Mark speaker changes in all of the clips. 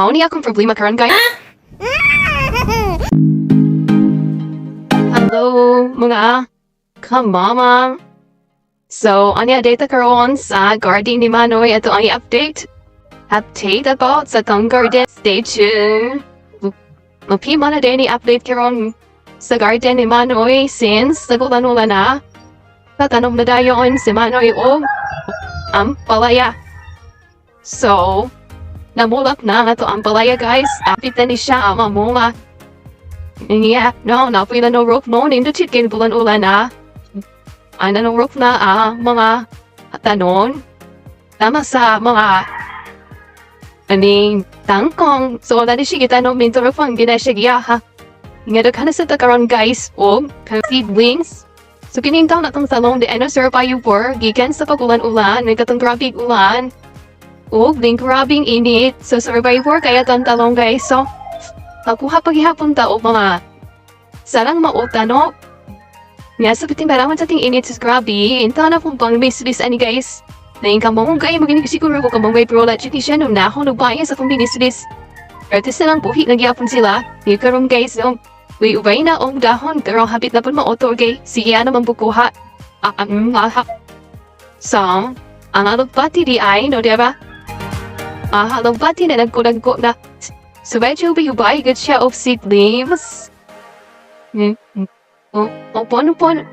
Speaker 1: Mao ni akong problema karon guys. Hello mga kamama. So, anya data karon sa garden ni Manoy ato ang i-update. Update about sa tong garden. Stay tuned. Mapima na din i-update karon sa garden ni Manoy since nagulan-ulan na. Tatanong na dayon si Manoy o ang palaya. So, namulak na nga to ang palaya guys. Apit na ni siya ang mamunga. Yeah, no, napoy na no rope mo. Nindutit kayo bulan-ulan na. Ano no rope na mga tanon. Tama sa mga aning tangkong. So, wala ni siya kita no minto rope ang ginasya ha. Nga ka na sa takaron guys. O, seedlings. So, kinintaw na itong salong di ano survive for. Gikan sa pagulan-ulan. May katong grabing ulan. O, din grabing init. So, survivor kaya itong talong guys. So, pagkuha paghihapon ta o mga sarang mauta no. Nga sa piting baraman sa ting init sa grabe. Inta na pong pang bis-bis ani guys. Na yung kamamong kayo maginig siguro ko kamamay pro la chiki siya nung nahon o bayan sa pong binis-bis. Artist na lang buhi nagyapon sila. Di karong guys no. Uy, ubay na ang dahon, pero habit na po ma-auto, okay? Sige, naman bukuha. So, ang alugbati di ay, no, diba? Alugbati na nagkulang-ko na. So, medyo ubay, good siya of seedlings. Upon.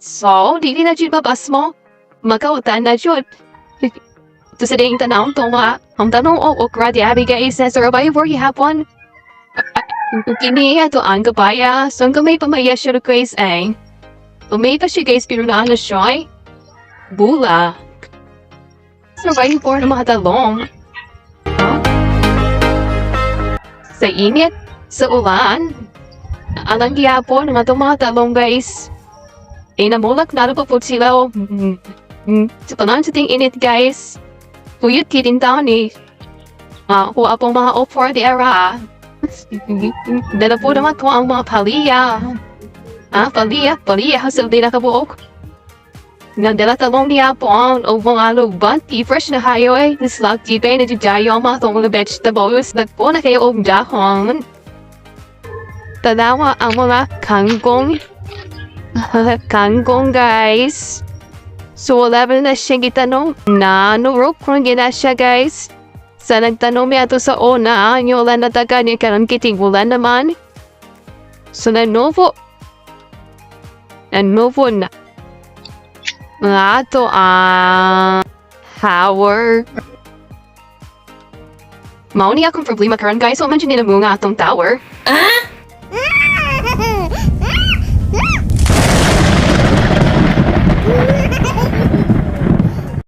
Speaker 1: So, di na dyan babas mo. Magkautan na dyan. Ito sa ding tanong to, ang tanong o okra di abi guys, na survivor hihapon. Kini ato ang kabaya, so ang kamay pamaya siya guys ay umay pa siya guys pero na siya ay bula. Surviving for na mga talong. Sa init, sa ulan, alang gihapon ng atong mga talong guys. Namulak na pa po sila o sa panahon sa ting init guys. Tuyot kitin taon eh. Kung apong mga offer di era. Dala po naman ko ang mga paliya. Paliya, hasal din nakabuok. Nandala talong niya po ang mga luban. Fresh na hayo eh. Nislag tibay na didayo ang mga tong vegetables. Nagpo na kayo ang dahon. Tanawa ang mga kangkong. Kangkong guys. So, level na siya gitanong na no rope kung ginasya guys. Sa nagtanong mi ato sa una, nyo ulan na taga niya karon kiting ulan naman. So na novo na. Mga ato ang tower. Mao ni akong problema karon guys, so man nila mga atong tower.